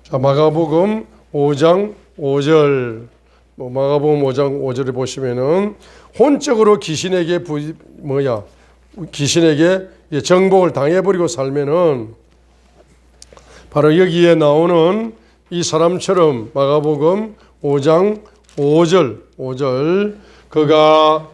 자, 마가복음 5장 5절. 마가복음 5장 5절에 보시면은 혼적으로 귀신에게 귀신에게 정복을 당해버리고 살면은 바로 여기에 나오는 이 사람처럼 마가복음 5장 5절 그가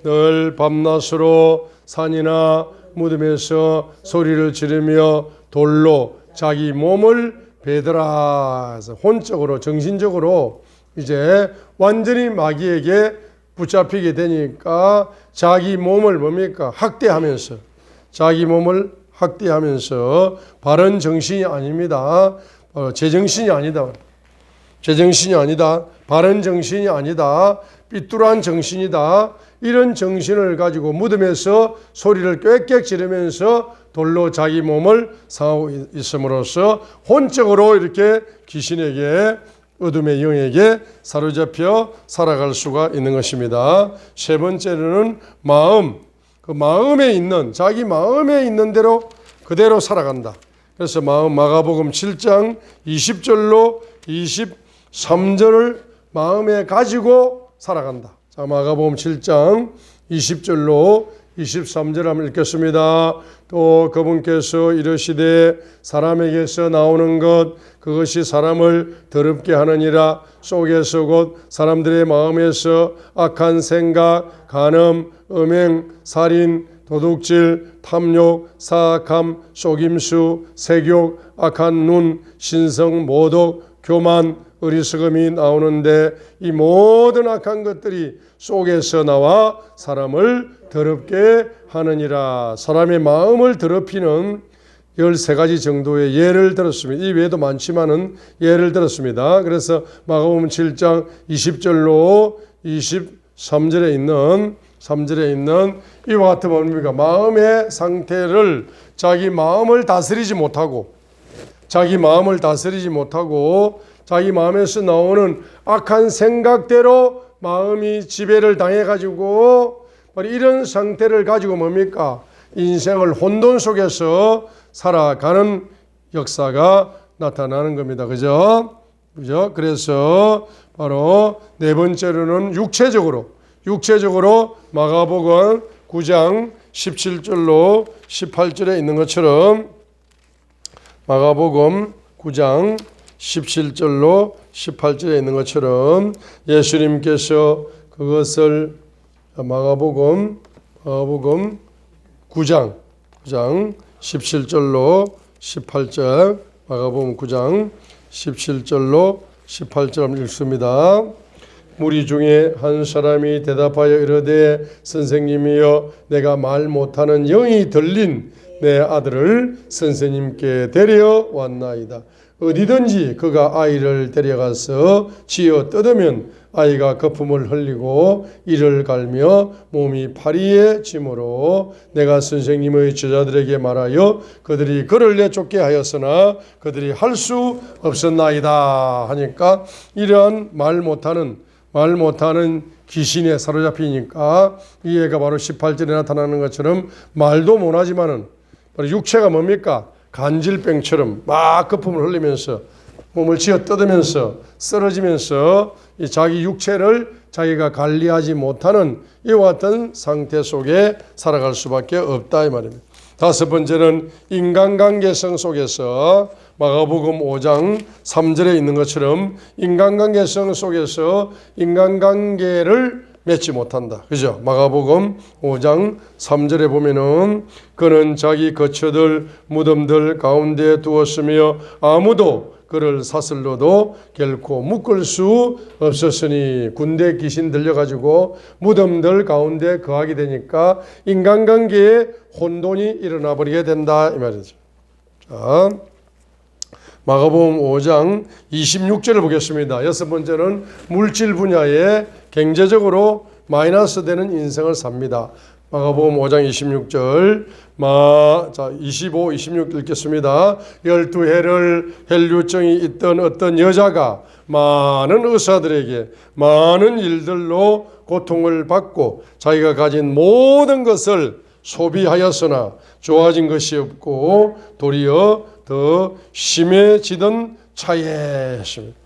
늘 밤낮으로 산이나 무덤에서 소리를 지르며 돌로 자기 몸을 베더라. 혼적으로 정신적으로 이제 완전히 마귀에게 붙잡히게 되니까 자기 몸을 학대하면서 자기 몸을 학대하면서 바른 정신이 아닙니다. 제정신이 아니다. 제정신이 아니다. 바른 정신이 아니다. 삐뚤한 정신이다. 이런 정신을 가지고 무덤에서 소리를 꽥꽥 지르면서 돌로 자기 몸을 상하고 있음으로써 혼적으로 이렇게 귀신에게 어둠의 영에게 사로잡혀 살아갈 수가 있는 것입니다. 세 번째로는 마음. 그 마음에 있는 자기 마음에 있는 대로 그대로 살아간다. 그래서 마가복음 7장 20절로 23절을 마음에 가지고 살아간다. 자, 마가복음 7장 20절로 23절 한번 읽겠습니다. 또 그분께서 이르시되 사람에게서 나오는 것 그것이 사람을 더럽게 하느니라. 속에서 곧 사람들의 마음에서 악한 생각, 간음, 음행, 살인, 도둑질, 탐욕, 사악함, 속임수, 색욕, 악한 눈, 신성, 모독, 교만, 어리석음이 나오는데 이 모든 악한 것들이 속에서 나와 사람을 더럽게 하느니라. 사람의 마음을 더럽히는 13가지 정도의 예를 들었습니다. 이 외에도 많지만은 예를 들었습니다. 그래서 마가복음 7장 20절로 23절에 있는 3절에 있는 이와 같은 뭡니까? 마음의 상태를 자기 마음을 다스리지 못하고 자기 마음에서 나오는 악한 생각대로 마음이 지배를 당해가지고 이런 상태를 가지고 인생을 혼돈 속에서 살아가는 역사가 나타나는 겁니다. 그죠? 그래서 바로 네 번째로는 육체적으로 마가복음 9장 17절로 18절에 있는 것처럼 마가복음 9장 17절로 18절에 있는 것처럼 예수님께서 그것을 마가복음 9장 17절로 18절 마가복음 9장 17절로 18절 읽습니다. 무리 중에 한 사람이 대답하여 이르되 선생님이여 내가 말 못하는 영이 들린 내 아들을 선생님께 데려왔나이다. 어디든지 그가 아이를 데려가서 쥐어 뜯으면 아이가 거품을 흘리고 이를 갈며 몸이 파리에 짐으로 내가 선생님의 제자들에게 말하여 그들이 그를 내쫓게 하였으나 그들이 할 수 없었나이다 하니까 이러한 말 못하는 귀신에 사로잡히니까 이 애가 바로 18절에 나타나는 것처럼 말도 못하지만은 육체가 간질병처럼 막 거품을 흘리면서 몸을 쥐어 뜯으면서 쓰러지면서 이 자기 육체를 자기가 관리하지 못하는 이와 같은 상태 속에 살아갈 수밖에 없다 이 말입니다. 다섯 번째는 인간관계성 속에서 마가복음 5장 3절에 있는 것처럼 인간관계성 속에서 인간관계를 맺지 못한다. 그죠? 마가복음 5장 3절에 보면은 그는 자기 거처들 무덤들 가운데 두었으며 아무도 그를 사슬로도 결코 묶을 수 없었으니 군대 귀신 들려가지고 무덤들 가운데 거하게 되니까 인간관계에 혼돈이 일어나 버리게 된다 이 말이죠. 자, 마가복음 5장 26절을 보겠습니다. 여섯 번째는 물질 분야에 경제적으로 마이너스 되는 인생을 삽니다. 마가복음 5장 26절 25, 26 읽겠습니다. 12해를 혈류증이 있던 어떤 여자가 많은 의사들에게 많은 일들로 고통을 받고 자기가 가진 모든 것을 소비하였으나 좋아진 것이 없고 도리어 더 심해지던 차에 했습니다.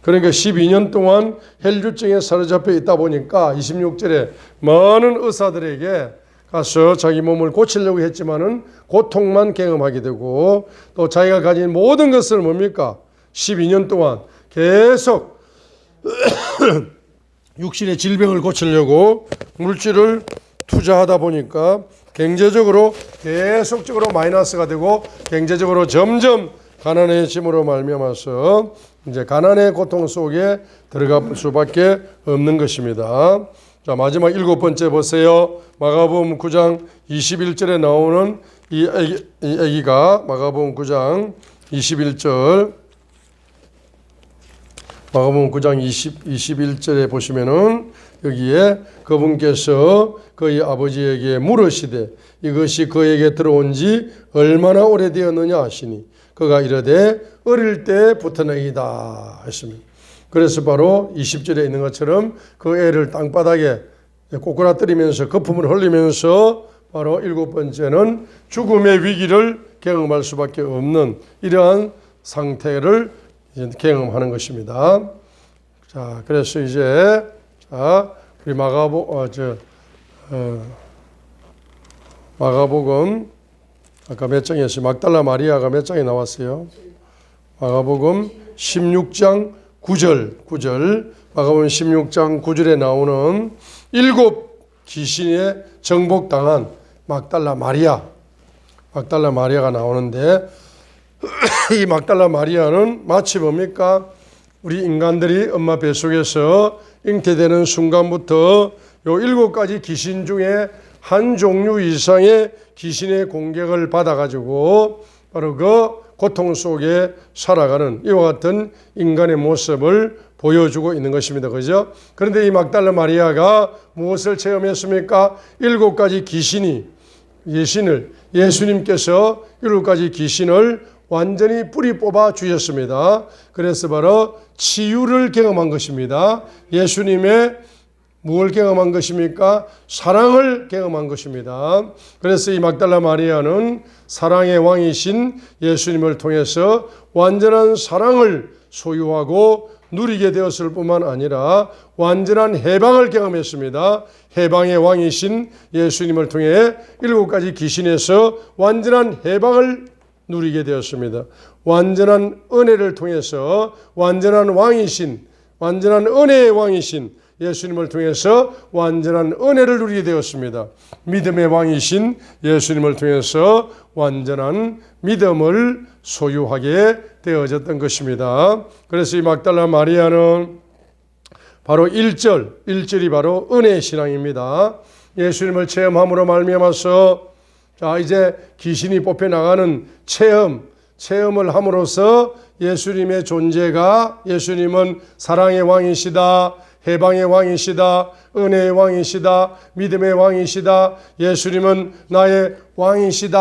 그러니까 12년 동안 혈류증에 사로잡혀 있다 보니까 26절에 많은 의사들에게 가서 자기 몸을 고치려고 했지만은 고통만 경험하게 되고 또 자기가 가진 모든 것을 뭡니까? 12년 동안 계속 육신의 질병을 고치려고 물질을 투자하다 보니까 경제적으로 계속적으로 마이너스가 되고 경제적으로 점점 가난해짐으로 말미암아서 이제 가난의 고통 속에 들어갈 수밖에 없는 것입니다. 자, 마지막 7번째 보세요. 마가복음 9장 21절에 나오는 이 아기가 마가복음 9장 21절 마가복음 9장 21절에 보시면은 여기에 그분께서 그의 아버지에게 물으시되 이것이 그에게 들어온 지 얼마나 오래되었느냐 하시니 그가 이르되 어릴 때부터너이다 했습니다. 그래서 바로 20절에 있는 것처럼 그 애를 땅바닥에 꼬꾸라뜨리면서 거품을 흘리면서 바로 7번째는 죽음의 위기를 경험할 수밖에 없는 이러한 상태를 경험하는 것입니다. 자, 그래서 이제 우리 마가복음 아까 몇 장이었어요? magdalena 마리아가 몇 장에 나왔어요? 마가복음 16장 9절 마가복음 16장 9절에 나오는 7 귀신에 정복당한 magdalena 마리아가 나오는데 이 magdalena 마리아는 마치 뭡니까? 우리 인간들이 엄마 뱃속에서 잉태되는 순간부터 요 7가지 귀신 중에 한 종류 이상의 귀신의 공격을 받아가지고 바로 그 고통 속에 살아가는 이와 같은 인간의 모습을 보여주고 있는 것입니다. 그죠? 그런데 이 magdalena 마리아가 무엇을 체험했습니까? 7가지 예수님께서 7가지 귀신을 완전히 뿌리 뽑아 주셨습니다. 그래서 바로 치유를 경험한 것입니다. 예수님의 무엇을 경험한 것입니까? 사랑을 경험한 것입니다. 그래서 이 magdalena 마리아는 사랑의 왕이신 예수님을 통해서 완전한 사랑을 소유하고 누리게 되었을 뿐만 아니라 완전한 해방을 경험했습니다. 해방의 왕이신 예수님을 통해 7가지 귀신에서 완전한 해방을 누리게 되었습니다. 완전한 은혜를 통해서 완전한 은혜의 왕이신 예수님을 통해서 완전한 은혜를 누리게 되었습니다. 믿음의 왕이신 예수님을 통해서 완전한 믿음을 소유하게 되어졌던 것입니다. 그래서 이 magdalena 마리아는 바로 1절이 바로 은혜의 신앙입니다. 예수님을 체험함으로 말미암아서 자, 이제 귀신이 뽑혀나가는 체험을 함으로써 예수님의 존재가 예수님은 사랑의 왕이시다. 해방의 왕이시다. 은혜의 왕이시다. 믿음의 왕이시다. 예수님은 나의 왕이시다는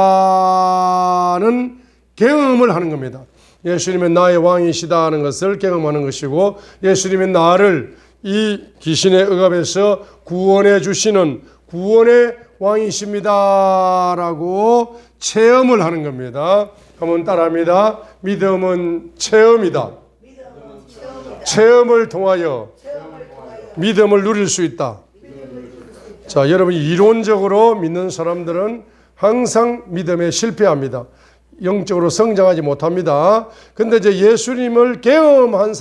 경험을 하는 겁니다. 예수님은 나의 왕이시다 하는 것을 경험하는 것이고 예수님은 나를 이 귀신의 억압에서 구원해 주시는 구원의 왕이십니다라고 체험을 하는 겁니다. 한번 따라합니다. 믿음은 체험이다. 체험을 통하여 믿음을 누릴 수 있다. 자, 여러분 이론적으로 믿는 사람들은 항상 믿음에 실패합니다. 영적으로 성장하지 못합니다. 근데 이제 예수님을 경험한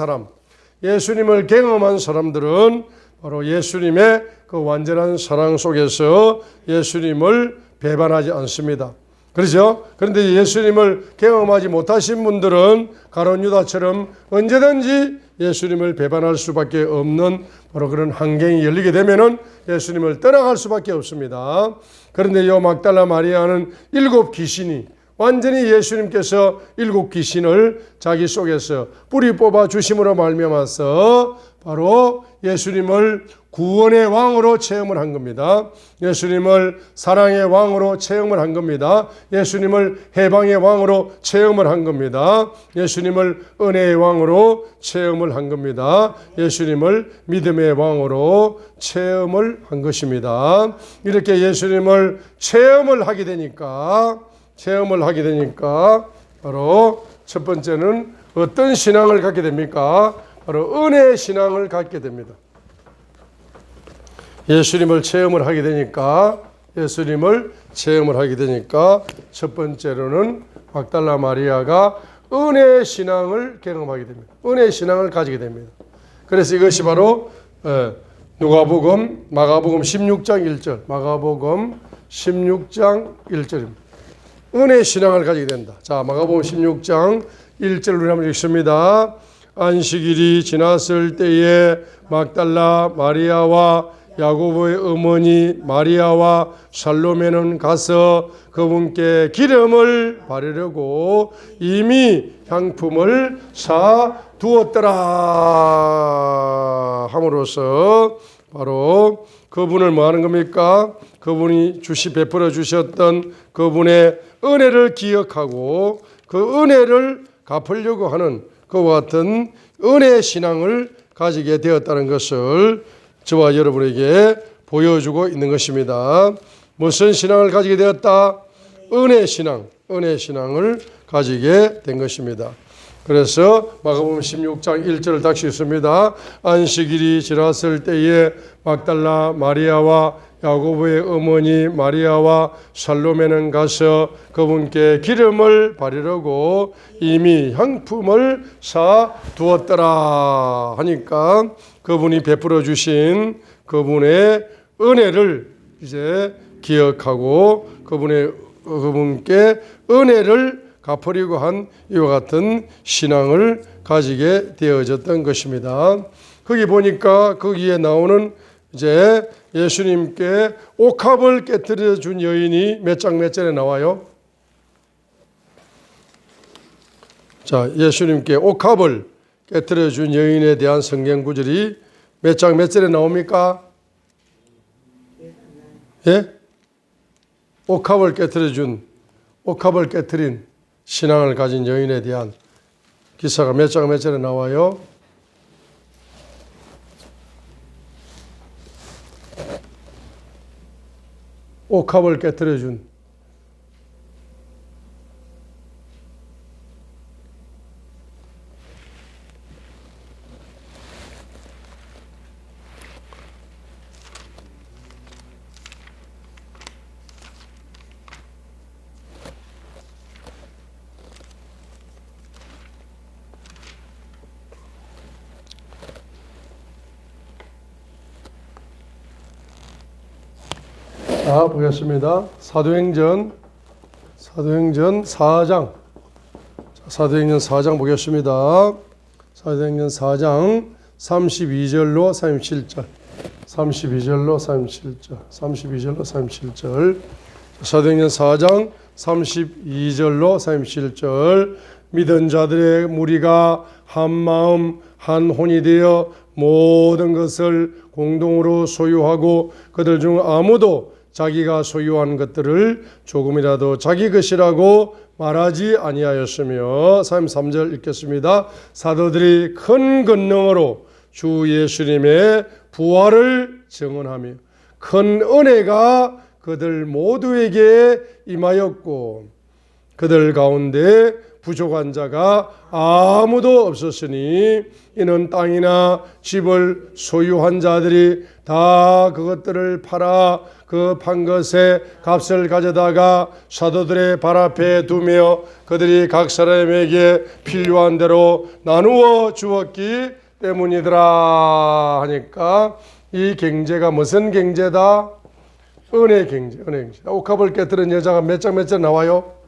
사람들은 바로 예수님의 그 완전한 사랑 속에서 예수님을 배반하지 않습니다. 그렇죠? 그런데 예수님을 경험하지 못하신 분들은 가룟 유다처럼 언제든지 예수님을 배반할 수밖에 없는 바로 그런 환경이 열리게 되면은 예수님을 떠나갈 수밖에 없습니다. 그런데 이 magdalena 마리아는 7 귀신이 완전히 예수님께서 7 귀신을 자기 속에서 뿌리 뽑아 주심으로 말미암아서 바로 예수님을 구원의 왕으로 체험을 한 겁니다. 예수님을 사랑의 왕으로 체험을 한 겁니다. 예수님을 해방의 왕으로 체험을 한 겁니다. 예수님을 은혜의 왕으로 체험을 한 겁니다. 예수님을 믿음의 왕으로 체험을 한 것입니다. 이렇게 예수님을 체험을 하게 되니까 바로 첫 번째는 어떤 신앙을 갖게 됩니까? 바로 은혜의 신앙을 갖게 됩니다. 예수님을 체험을 하게 되니까 첫 번째로는 막달라 마리아가 은혜의 신앙을 경험하게 됩니다. 은혜의 신앙을 가지게 됩니다. 그래서 이것이 바로 마가복음 16장 1절, 마가복음 16장 1절입니다. 은혜의 신앙을 가지게 된다. 자, 마가복음 16장 1절 우리 한번 읽습니다. 안식일이 지났을 때에 막달라 마리아와 야고보의 어머니 마리아와 살로메는 가서 그분께 기름을 바르려고 이미 향품을 사 두었더라 함으로써 바로 그분을 뭐 하는 겁니까? 그분이 베풀어 주셨던 그분의 은혜를 기억하고 그 은혜를 갚으려고 하는 그와 같은 은혜의 신앙을 가지게 되었다는 것을 저와 여러분에게 보여주고 있는 것입니다. 무슨 신앙을 가지게 되었다? 은혜의 신앙을 가지게 된 것입니다. 그래서 마가복음 16장 1절을 다시 읽습니다. 안식일이 지났을 때에 막달라 마리아와 야고보의 어머니 마리아와 살로메는 가서 그분께 기름을 바르려고 이미 향품을 사 두었더라 하니까 그분이 베풀어 주신 그분의 은혜를 이제 기억하고 그분께 은혜를 갚으려고 한 이와 같은 신앙을 가지게 되어졌던 것입니다. 거기 보니까 거기에 나오는 이제 예수님께 옥합을 깨뜨려 준 여인이 몇 절에 나와요? 자, 예수님께 옥합을 깨뜨려 준 여인에 대한 성경 구절이 몇 절에 나옵니까? 예? 옥합을 깨뜨린 신앙을 가진 여인에 대한 기사가 몇 절에 나와요? 옥합을 깨뜨려 준 자, 보겠습니다. 사도행전 4장. 사도행전 4장 보겠습니다. 사도행전 4장 32절로 37절. 32절로 37절. 사도행전 4장 32절로 37절. 믿은 자들의 무리가 한 마음 한 혼이 되어 모든 것을 공동으로 소유하고 그들 중 아무도 자기가 소유한 것들을 조금이라도 자기 것이라고 말하지 아니하였으며 33절 읽겠습니다. 사도들이 큰 권능으로 주 예수님의 부활을 증언하며 큰 은혜가 그들 모두에게 임하였고 그들 가운데 부족한 자가 아무도 없었으니 이는 땅이나 집을 소유한 자들이 다 그것들을 팔아 그 판 것의 값을 가져다가 사도들의 발 앞에 두며 그들이 각 사람에게 필요한 대로 나누어 주었기 때문이더라 하니까 이 경제가 무슨 경제다? 은혜 경제. 옥합을 깨뜨린 여자가 몇 절 나와요?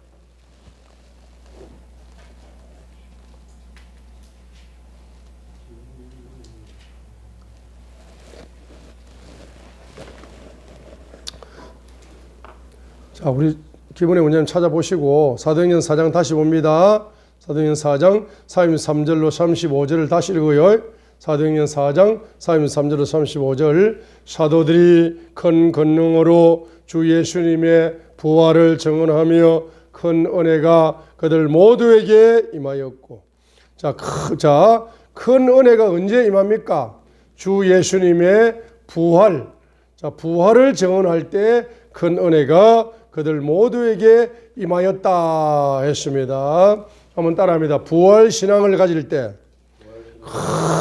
자, 우리 기본의 원장님 찾아보시고 사도행전 4장 다시 봅니다. 사도행전 4장 43절로 35절을 다시 읽어요. 사도행전 4장 43절로 35절. 사도들이 큰 권능으로 주 예수님의 부활을 증언하며 큰 은혜가 그들 모두에게 임하였고. 자, 큰 은혜가 언제 임합니까? 주 예수님의 부활. 자, 부활을 증언할 때 큰 은혜가 그들 모두에게 임하였다 했습니다. 한번 따라합니다. 부활신앙을 가질 때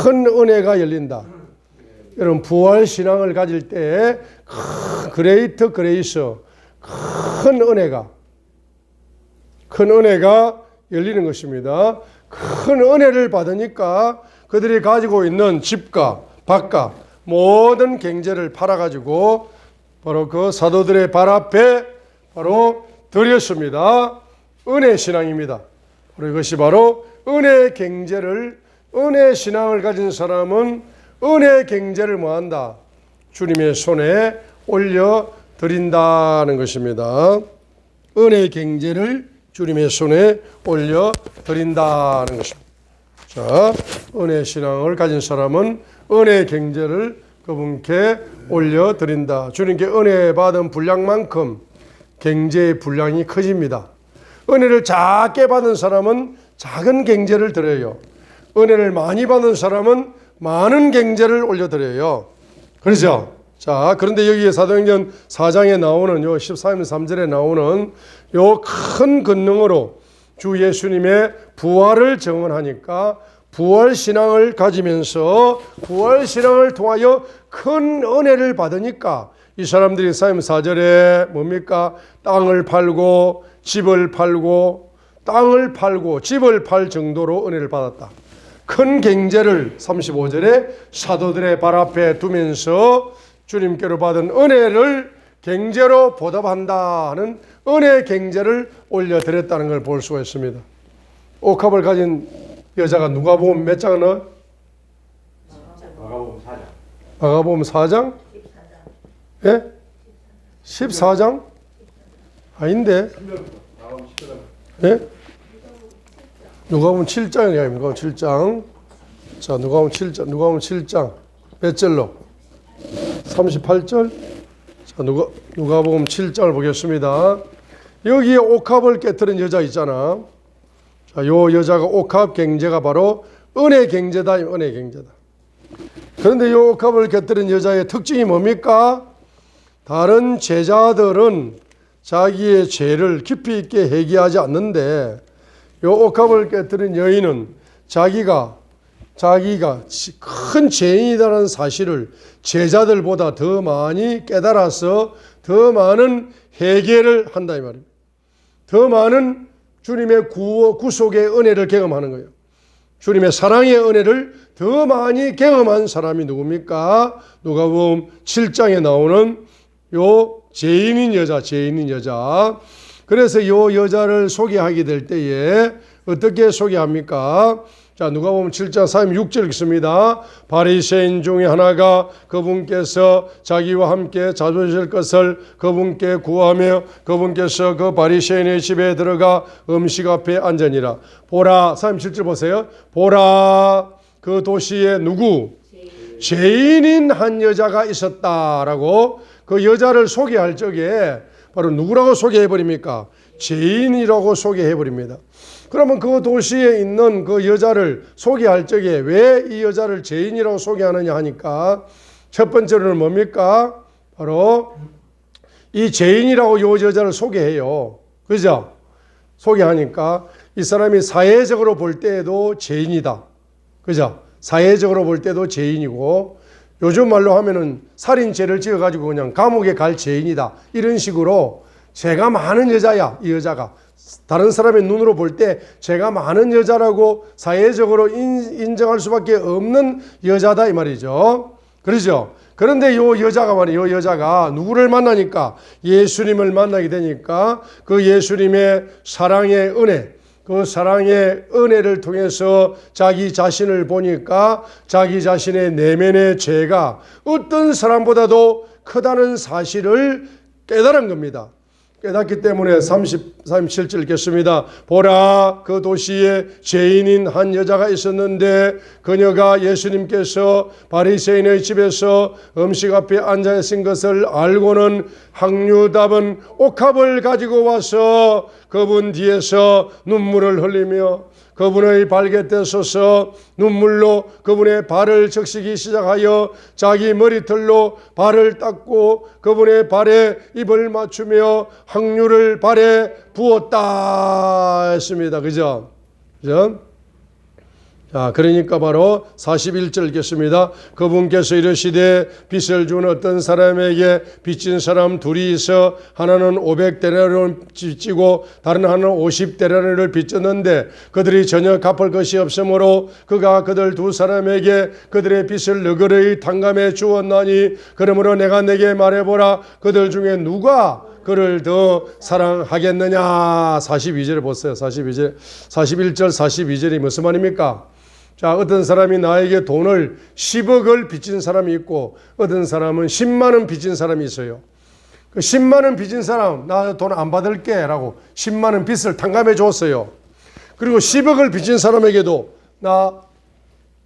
큰 은혜가 열린다. 여러분, 부활신앙을 가질 때 그레이트 그레이스, 큰 은혜가 열리는 것입니다. 큰 은혜를 받으니까 그들이 가지고 있는 집과 밭과 모든 경제를 팔아가지고 바로 그 사도들의 발 앞에 바로 드렸습니다. 은혜 신앙입니다. 바로 이것이 바로 은혜 신앙을 가진 사람은 은혜 경제를 뭐한다? 주님의 손에 올려 드린다는 것입니다. 은혜 경제를 주님의 손에 올려 드린다는 것입니다. 자, 은혜 신앙을 가진 사람은 은혜 경제를 그분께 올려 드린다. 주님께 은혜 받은 분량만큼 경제의 분량이 커집니다. 은혜를 작게 받은 사람은 작은 경제를 드려요. 은혜를 많이 받은 사람은 많은 경제를 올려드려요. 그렇죠? 자, 그런데 여기에 사도행전 4장에 나오는 요 13절 3절에 나오는 요 큰 권능으로 주 예수님의 부활을 증언하니까 부활신앙을 가지면서 부활신앙을 통하여 큰 은혜를 받으니까 이 사람들이 4절에 뭡니까? 땅을 팔고 집을 팔고 땅을 팔고 집을 팔 정도로 은혜를 받았다. 큰 경제를 35절에 사도들의 발 앞에 두면서 주님께로 받은 은혜를 경제로 보답한다는 은혜 경제를 올려드렸다는 걸 볼 수가 있습니다. 옥합을 가진 여자가 누가복음 몇 장을 넣어? 마가복음 4장? 예? 14장? 아닌데? 예? 누가복음 7장이 아닙니까? 7장. 자, 누가복음 7장. 몇 절로? 38절. 자, 누가복음 7장을 보겠습니다. 여기에 옥합을 깨뜨린 여자 있잖아. 자, 요 여자가 옥합 경제가 바로 은혜 경제다. 은혜 경제다. 그런데 요 옥합을 깨뜨린 여자의 특징이 뭡니까? 다른 제자들은 자기의 죄를 깊이 있게 회개하지 않는데 요 옥합을 깨뜨린 여인은 자기가 큰 죄인이라는 사실을 제자들보다 더 많이 깨달아서 더 많은 회개를 한다 이 말입니다. 더 많은 주님의 구속의 은혜를 경험하는 거예요. 주님의 사랑의 은혜를 더 많이 경험한 사람이 누굽니까? 누가복음 7장에 나오는 요 죄인인 여자. 그래서 요 여자를 소개하게 될 때에 어떻게 소개합니까? 자, 누가복음 7장 46절 읽습니다. 바리새인 중에 하나가 그분께서 자기와 함께 자주실 것을 그분께 구하며 그분께서 그 바리새인의 집에 들어가 음식 앞에 앉으니라. 보라, 37절 보세요. 보라, 그 도시에 누구? 죄인인 한 여자가 있었다라고 그 여자를 소개할 적에 바로 누구라고 소개해버립니까? 죄인이라고 소개해버립니다. 그러면 그 도시에 있는 그 여자를 소개할 적에 왜 이 여자를 죄인이라고 소개하느냐 하니까 첫 번째로는 뭡니까? 바로 이 죄인이라고 이 여자를 소개해요. 그죠? 소개하니까 이 사람이 사회적으로 볼 때에도 죄인이다. 그죠? 사회적으로 볼 때도 죄인이고 요즘 말로 하면은 살인죄를 지어가지고 그냥 감옥에 갈 죄인이다. 이런 식으로 죄가 많은 여자야, 이 여자가. 다른 사람의 눈으로 볼 때 죄가 많은 여자라고 사회적으로 인정할 수밖에 없는 여자다 이 말이죠. 그러죠? 그런데 요 여자가 누구를 만나니까 예수님을 만나게 되니까 그 예수님의 사랑의 은혜, 그 사랑의 은혜를 통해서 자기 자신을 보니까 자기 자신의 내면의 죄가 어떤 사람보다도 크다는 사실을 깨달은 겁니다. 깨닫기 때문에 37절 읽겠습니다. 보라, 그 도시에 죄인인 한 여자가 있었는데 그녀가 예수님께서 바리새인의 집에서 음식 앞에 앉아 있은 것을 알고는 항류답은 옥합을 가지고 와서 그분 뒤에서 눈물을 흘리며 그분의 발곁에 서서 눈물로 그분의 발을 적시기 시작하여 자기 머리털로 발을 닦고 그분의 발에 입을 맞추며 항유를 발에 부었다 했습니다. 그죠? 그죠? 자, 그러니까 바로 41절 읽겠습니다. 그분께서 이르시되 빚을 준 어떤 사람에게 빚진 사람 둘이 있어 하나는 500데나리온을 빚지고 다른 하나는 50데나리온을 빚졌는데 그들이 전혀 갚을 것이 없으므로 그가 그들 두 사람에게 그들의 빚을 너그러이 탕감해 주었나니 그러므로 내가 내게 말해보라 그들 중에 누가 그를 더 사랑하겠느냐. 42절에 보세요. 41절 42절이 무슨 말입니까? 자, 어떤 사람이 나에게 돈을 10억을 빚진 사람이 있고 어떤 사람은 10만 원 빚진 사람이 있어요. 그 10만 원 빚진 사람 나 돈 안 받을게 라고 10만 원 빚을 탕감해 줬어요. 그리고 10억을 빚진 사람에게도 나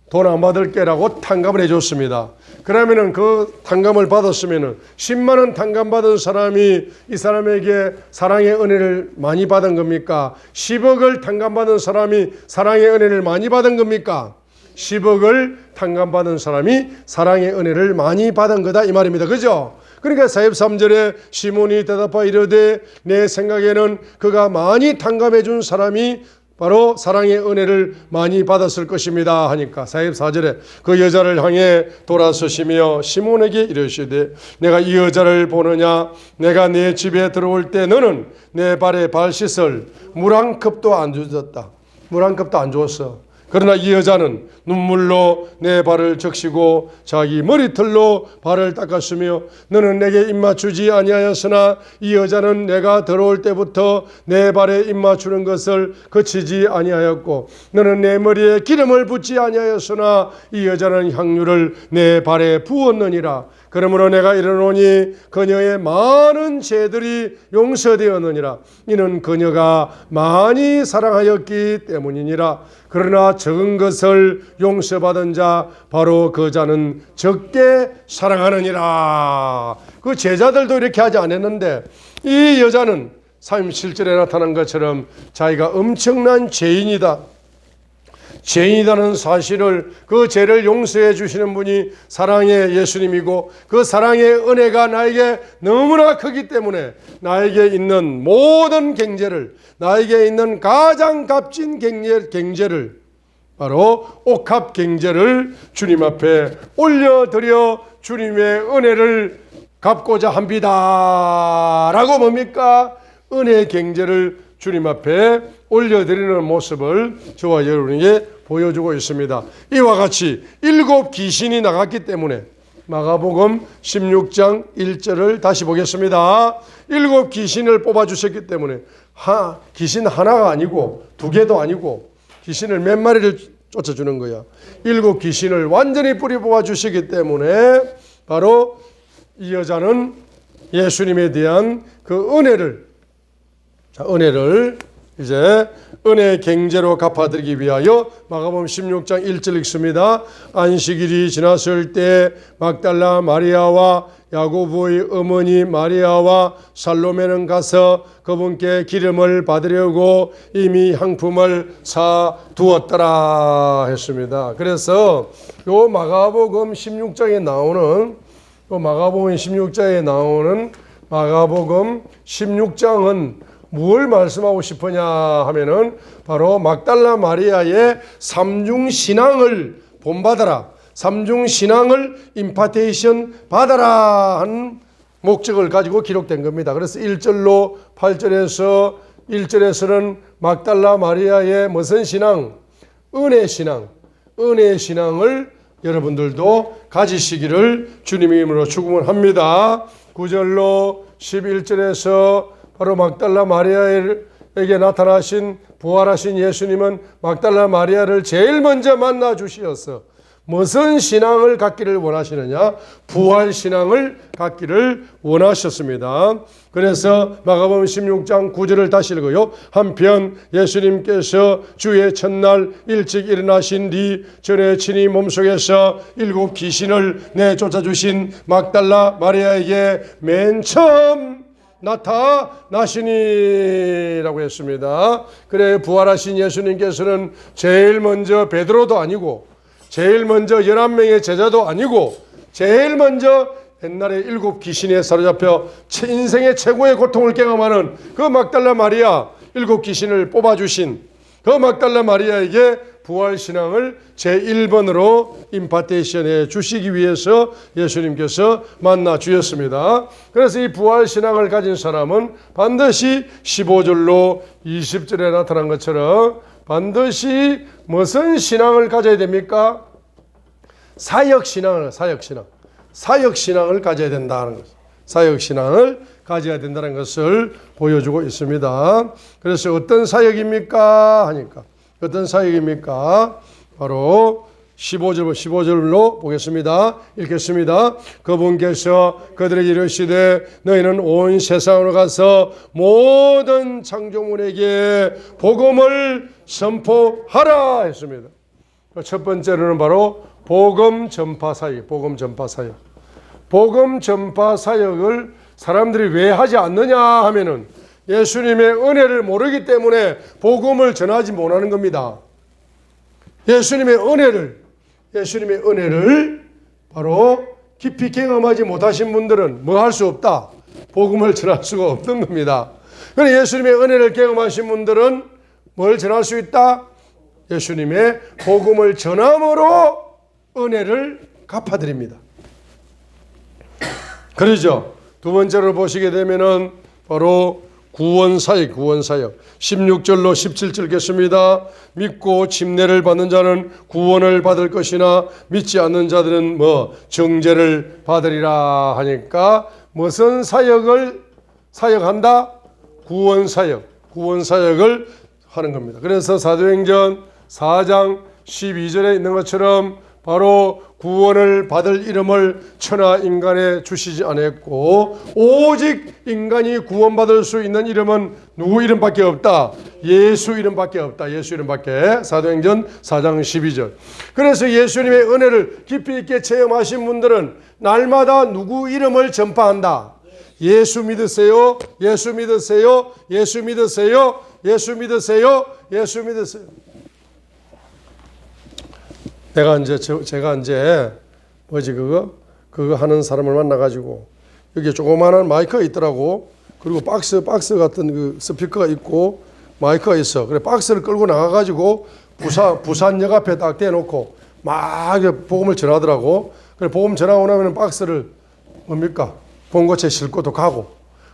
돈 안 받을게 라고 탕감을 해 줬습니다. 그러면은 그 탕감을 받았으면은 10만 원 탕감받은 사람이 이 사람에게 사랑의 은혜를 많이 받은 겁니까? 10억을 탕감받은 사람이 사랑의 은혜를 많이 받은 겁니까? 10억을 탕감받은 사람이 사랑의 은혜를 많이 받은 거다 이 말입니다. 그죠? 그러니까 43절에 시몬이 대답하여 이르되 내 생각에는 그가 많이 탕감해 준 사람이 바로 사랑의 은혜를 많이 받았을 것입니다 하니까 44절에 그 여자를 향해 돌아서시며 시몬에게 이르시되 내가 이 여자를 보느냐 내가 내 집에 들어올 때 너는 내 발에 발 씻을 물 한 컵도 안 주었다. 물 한 컵도 안 주었어. 그러나 이 여자는 눈물로 내 발을 적시고 자기 머리털로 발을 닦았으며 너는 내게 입맞추지 아니하였으나 이 여자는 내가 들어올 때부터 내 발에 입맞추는 것을 그치지 아니하였고 너는 내 머리에 기름을 붓지 아니하였으나 이 여자는 향유를 내 발에 부었느니라. 그러므로 내가 이르노니 그녀의 많은 죄들이 용서되었느니라. 이는 그녀가 많이 사랑하였기 때문이니라. 그러나 적은 것을 용서받은 자 바로 그 자는 적게 사랑하느니라. 그 제자들도 이렇게 하지 않았는데 이 여자는 37절에 나타난 것처럼 자기가 엄청난 죄인이다. 죄인이라는 사실을 그 죄를 용서해 주시는 분이 사랑의 예수님이고 그 사랑의 은혜가 나에게 너무나 크기 때문에 나에게 있는 모든 경제를 나에게 있는 가장 값진 경제를 바로 옥합 경제를 주님 앞에 올려드려 주님의 은혜를 갚고자 합니다 라고 뭡니까? 은혜의 경제를 주님 앞에 올려드리는 모습을 저와 여러분에게 보여주고 있습니다. 이와 같이 7 귀신이 나갔기 때문에 마가복음 16장 1절을 다시 보겠습니다. 7 귀신을 뽑아주셨기 때문에 귀신 하나가 아니고 2개도 아니고 귀신을 몇 마리를 쫓아주는 거야. 7 귀신을 완전히 뿌리 뽑아주시기 때문에 바로 이 여자는 예수님에 대한 그 은혜를 이제 은혜의 경제로 갚아드리기 위하여 마가복음 16장 1절 읽습니다. 안식일이 지났을 때 막달라 마리아와 야고보의 어머니 마리아와 살로메는 가서 그분께 기름을 받으려고 이미 향품을 사두었더라 했습니다. 그래서 요 마가복음 16장에 나오는 마가복음 16장은 뭘 말씀하고 싶으냐 하면은 바로 막달라 마리아의 삼중신앙을 본받아라. 삼중신앙을 임파테이션 받아라 한 목적을 가지고 기록된 겁니다. 그래서 1절로 8절에서 1절에서는 막달라 마리아의 무슨 신앙? 은혜신앙. 은혜신앙을 여러분들도 가지시기를 주님의 이름으로 축원합니다. 9절로 11절에서 바로 막달라 마리아에게 나타나신 부활하신 예수님은 막달라 마리아를 제일 먼저 만나 주시어서 무슨 신앙을 갖기를 원하시느냐? 부활 신앙을 갖기를 원하셨습니다. 그래서 마가복음 16장 9절을 다시 읽어요. 한편 예수님께서 주의 첫날 일찍 일어나신 뒤 전에 친히 몸속에서 7 귀신을 내쫓아 주신 막달라 마리아에게 맨 처음 나타나시니라고 했습니다. 그래 부활하신 예수님께서는 제일 먼저 베드로도 아니고 제일 먼저 11명의 제자도 아니고 제일 먼저 옛날에 7 귀신에 사로잡혀 인생의 최고의 고통을 경험하는 그 막달라 마리아 7 귀신을 뽑아주신 그 막달라 마리아에게 부활신앙을 제1번으로 임파테이션해 주시기 위해서 예수님께서 만나 주셨습니다. 그래서 이 부활신앙을 가진 사람은 반드시 15절로 20절에 나타난 것처럼 반드시 무슨 신앙을 가져야 됩니까? 사역신앙을 가져야 된다는 것. 사역신앙을 가져야 된다는 것을 보여주고 있습니다. 그래서 어떤 사역입니까? 하니까 어떤 사역입니까? 바로 15절로 보겠습니다. 읽겠습니다. 그분께서 그들에게 이르시되 너희는 온 세상으로 가서 모든 창조물에게 복음을 선포하라 했습니다. 첫 번째로는 바로 복음 전파 사역. 복음 전파 사역을 사람들이 왜 하지 않느냐 하면은 예수님의 은혜를 모르기 때문에 복음을 전하지 못하는 겁니다. 예수님의 은혜를 바로 깊이 경험하지 못하신 분들은 뭐 할 수 없다. 복음을 전할 수가 없는 겁니다. 그런데 예수님의 은혜를 경험하신 분들은 뭘 전할 수 있다? 예수님의 복음을 전함으로 은혜를 갚아드립니다. 그러죠. 두 번째로 보시게 되면은 바로 구원사역. 16절로 17절 읽겠습니다. 믿고 침례를 받는 자는 구원을 받을 것이나 믿지 않는 자들은 정죄를 받으리라 하니까 무슨 사역을 사역한다? 구원사역을 하는 겁니다. 그래서 사도행전 4장 12절에 있는 것처럼 바로 구원을 받을 이름을 천하 인간에 주시지 않았고 오직 인간이 구원받을 수 있는 이름은 누구 이름밖에 없다. 예수 이름밖에 없다. 사도행전 4장 12절. 그래서 예수님의 은혜를 깊이 있게 체험하신 분들은 날마다 누구 이름을 전파한다. 예수 믿으세요. 제가 이제 그거 하는 사람을 만나가지고 여기 조그마한 마이크가 있더라고. 그리고 박스 같은 그 스피커가 있고 마이크가 있어. 그래 박스를 끌고 나가가지고 부산역 앞에 딱 대놓고 막 복음을 전하더라고. 그래 복음 전하고 나면 박스를 본고체 싣고 또 가고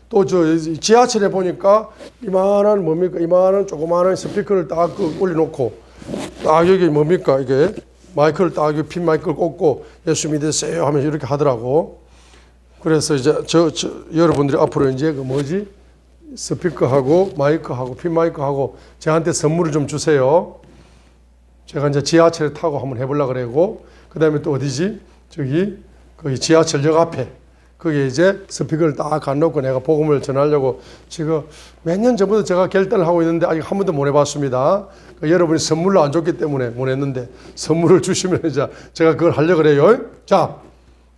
또 지하철에 보니까 이만한 조그마한 스피커를 딱 올려놓고 딱 여기 이게 마이크를 딱 핀 마이크를 꽂고 예수 믿으세요 하면서 이렇게 하더라고. 그래서 이제 여러분들이 앞으로 이제 스피커하고 마이크하고 핀 마이크하고 저한테 선물을 좀 주세요. 제가 이제 지하철에 타고 한번 해보려고 그러고 그다음에 또 어디지? 거기 지하철역 앞에 거기에 이제 스피커를 딱 갖놓고 내가 복음을 전하려고 지금 몇 년 전부터 제가 결단을 하고 있는데 아직 한 번도 못 해봤습니다. 여러분이 선물로 안 줬기 때문에 못 했는데 선물을 주시면 이제 제가 그걸 하려고 그래요. 자,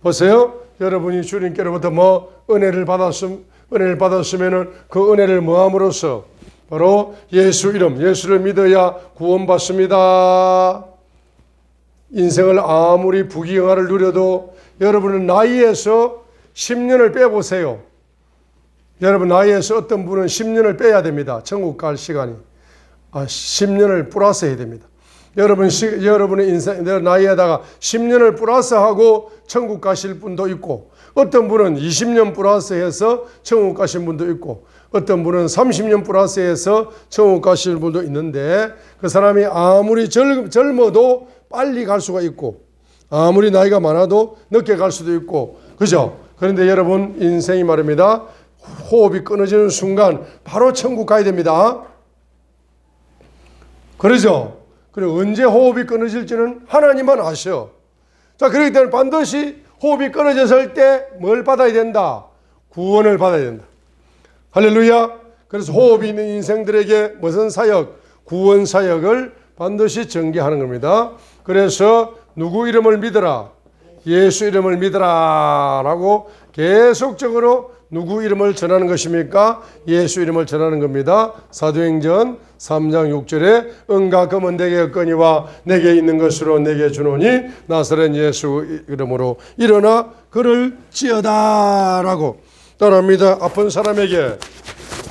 보세요. 여러분이 주님께로부터 은혜를 받았으면은 그 은혜를 뭐함으로써 바로 예수를 믿어야 구원받습니다. 인생을 아무리 부귀영화를 누려도 여러분은 나이에서 10년을 빼보세요. 여러분 나이에서 어떤 분은 10년을 빼야 됩니다. 천국 갈 시간이. 10년을 플러스 해야 됩니다. 여러분의 인생, 나이에다가 10년을 플러스하고 천국 가실 분도 있고 어떤 분은 20년 플러스해서 천국 가신 분도 있고 어떤 분은 30년 플러스해서 천국 가실 분도 있는데 그 사람이 아무리 젊어도 빨리 갈 수가 있고 아무리 나이가 많아도 늦게 갈 수도 있고 그죠? 그런데 여러분 인생이 말입니다. 호흡이 끊어지는 순간 바로 천국 가야 됩니다. 그러죠? 그리고 언제 호흡이 끊어질지는 하나님만 아셔. 자, 그렇기 때문에 반드시 호흡이 끊어졌을 때 뭘 받아야 된다? 구원을 받아야 된다. 할렐루야. 그래서 호흡이 있는 인생들에게 무슨 사역? 구원 사역을 반드시 전개하는 겁니다. 그래서 누구 이름을 믿어라? 예수 이름을 믿어라 라고 계속적으로 누구 이름을 전하는 것입니까? 예수 이름을 전하는 겁니다. 사도행전 3장 6절에 은과 금은 내게 없거니와 내게 있는 것으로 내게 주노니 나사렛 예수 이름으로 일어나 그를 지어다 라고 따라합니다. 아픈 사람에게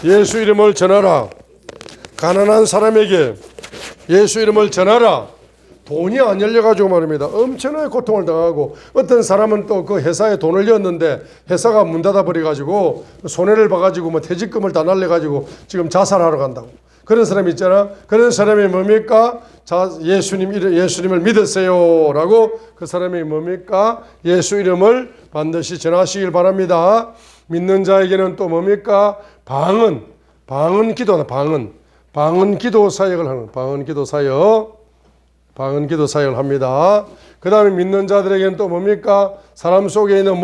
예수 이름을 전하라. 가난한 사람에게 예수 이름을 전하라. 돈이 안 열려가지고 말입니다. 엄청나게 고통을 당하고 어떤 사람은 또 그 회사에 돈을 넣었는데 회사가 문 닫아버려가지고 손해를 봐가지고 뭐 퇴직금을 다 날려가지고 지금 자살하러 간다고. 그런 사람이 있잖아. 그런 사람이 뭡니까? 예수님을 믿으세요 라고 그 사람이 뭡니까? 예수 이름을 반드시 전하시길 바랍니다. 믿는 자에게는 또 뭡니까? 방언 기도나 방언 기도 사역을 하는 방언 기도 사역을 합니다. 그 다음에 믿는 자들에게는 또 뭡니까? 사람 속에 있는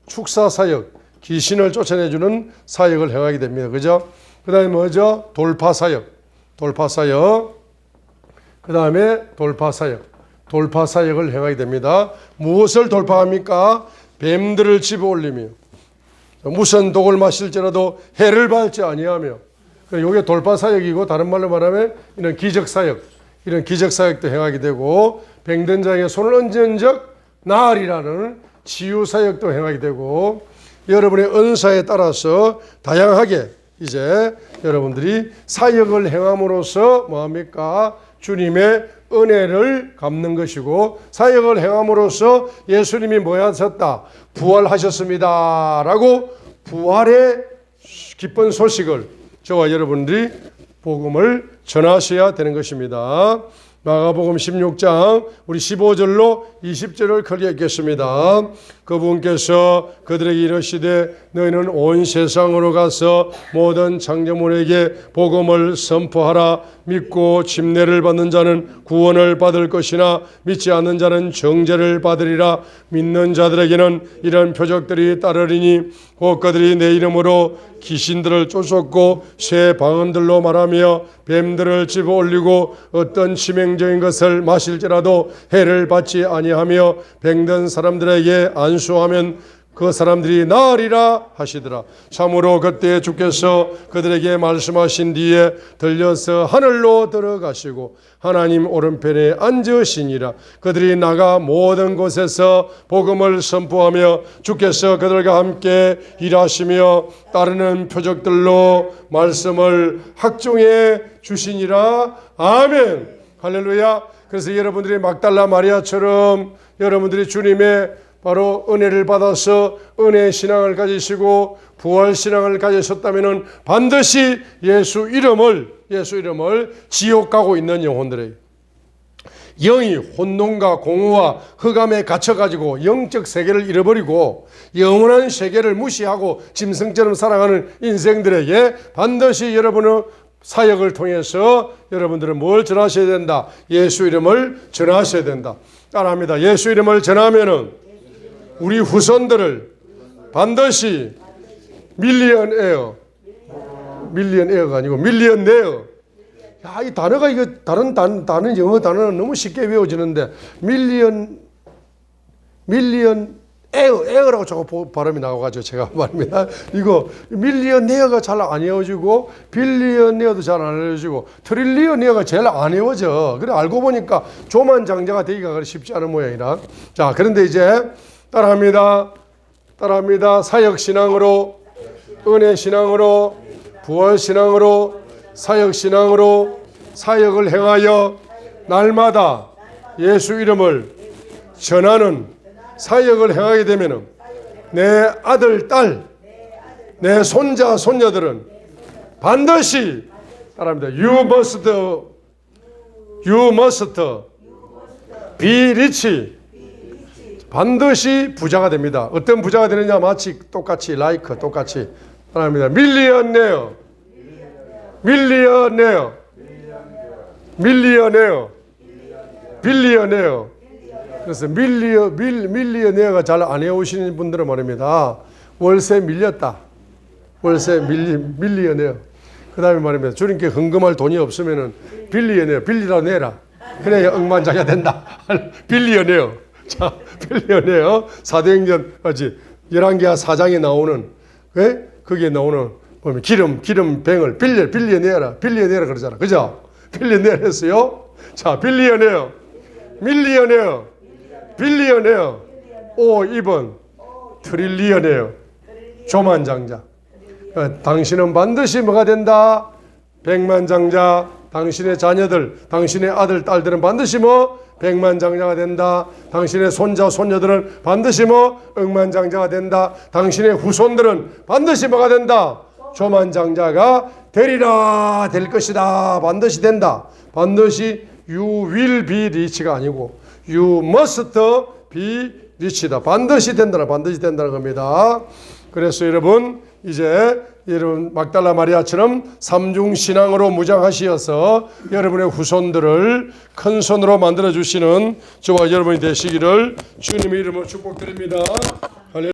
축사 사역, 귀신을 쫓아내주는 사역을 행하게 됩니다. 그죠? 그 다음에 뭐죠? 돌파 사역. 그 다음에 돌파 사역을 행하게 됩니다. 무엇을 돌파합니까? 뱀들을 집어 올리며 무슨 독을 마실지라도 해를 받지 아니하며. 이게 돌파 사역이고 다른 말로 말하면 이런 기적 사역도 행하게 되고 병든 자에게 손을 얹은 적 나으리라는 치유 사역도 행하게 되고 여러분의 은사에 따라서 다양하게 이제 여러분들이 사역을 행함으로써 뭐합니까? 주님의 은혜를 갚는 것이고 사역을 행함으로써 예수님이 뭐 하셨다? 부활하셨습니다 라고 부활의 기쁜 소식을 저와 여러분들이 복음을 전하셔야 되는 것입니다. 마가복음 16장 우리 15절로 20절을 크게 읽겠습니다. 그분께서 그들에게 이르시되 너희는 온 세상으로 가서 모든 창조물에게 복음을 선포하라. 믿고 침례를 받는 자는 구원을 받을 것이나 믿지 않는 자는 정죄를 받으리라. 믿는 자들에게는 이런 표적들이 따르리니 곧 그들이 내 이름으로 귀신들을 쫓았고 새 방언들로 말하며 뱀들을 집어 올리고 어떤 치명적인 것을 마실지라도 해를 받지 아니하며 병든 사람들에게 안수하면 그 사람들이 나으리라 하시더라. 참으로 그때 주께서 그들에게 말씀하신 뒤에 들려서 하늘로 들어가시고 하나님 오른편에 앉으시니라. 그들이 나가 모든 곳에서 복음을 선포하며 주께서 그들과 함께 일하시며 따르는 표적들로 말씀을 확증해 주시니라. 아멘. 할렐루야. 그래서 여러분들이 막달라 마리아처럼 여러분들이 주님의 바로 은혜를 받아서 은혜의 신앙을 가지시고 부활 신앙을 가지셨다면 반드시 예수 이름을 지옥 가고 있는 영혼들에게 영이 혼돈과 공허와 흑암에 갇혀가지고 영적 세계를 잃어버리고 영원한 세계를 무시하고 짐승처럼 살아가는 인생들에게 반드시 여러분의 사역을 통해서 여러분들은 뭘 전하셔야 된다? 예수 이름을 전하셔야 된다. 따라합니다. 예수 이름을 전하면은 우리 후손들을 반드시 밀리언에어가 아니고 밀리언네어. 야, 이 단어가 이거 다른 영어 단어는 너무 쉽게 외워지는데 에어라고 자꾸 발음이 나와가지고 제가 말입니다. 이거 밀리언네어가 잘 안 외워지고 빌리언네어도 잘 안 외워지고 트릴리언네어가 제일 안 외워져. 그래 알고 보니까 조만장자가 되기가 쉽지 않은 모양이라. 자, 그런데 이제 따라합니다. 사역신앙으로, 은혜신앙으로, 부활신앙으로, 사역신앙으로 사역을 행하여 날마다 예수 이름을 전하는 사역을 행하게 되면 내 아들, 딸, 내 손자, 손녀들은 반드시 따라합니다. You must be rich. 반드시 부자가 됩니다. 어떤 부자가 되느냐? 마치 똑같이 따라합니다. 밀리언네어. 빌리언네어. 그래서 밀리언네어가 잘 안 해오시는 분들은 말입니다. 월세 밀렸다. 밀리언네어. 그 다음에 말입니다. 주님께 헌금할 돈이 없으면은 빌리언네어. 빌리라 내라. 그래야 억만장자 된다. 빌리언네어. 자, 빌리언네어. 사도행전 11기하 4장에 나오는 왜? 거기에 나오는 보면 기름뱅을 빌려내라 그러잖아. 그죠? 빌려내라 했어요. 자, 빌리어네어, 밀리어네어, 빌리어네어, 2번 트릴리어네어, 조만장자. 당신은 반드시 뭐가 된다? 백만장자. 당신의 자녀들, 당신의 아들, 딸들은 반드시 백만장자가 된다. 당신의 손자, 손녀들은 반드시 억만장자가 된다. 당신의 후손들은 반드시 뭐가 된다? 조만장자가 되리라, 될 것이다. 반드시 된다. 반드시 you will be rich가 아니고 you must be rich다. 반드시 된다는 겁니다. 그래서 여러분, 이제 여러분 막달라 마리아처럼 삼중신앙으로 무장하시어서 여러분의 후손들을 큰 손으로 만들어 주시는 저와 여러분이 되시기를 주님의 이름으로 축복드립니다.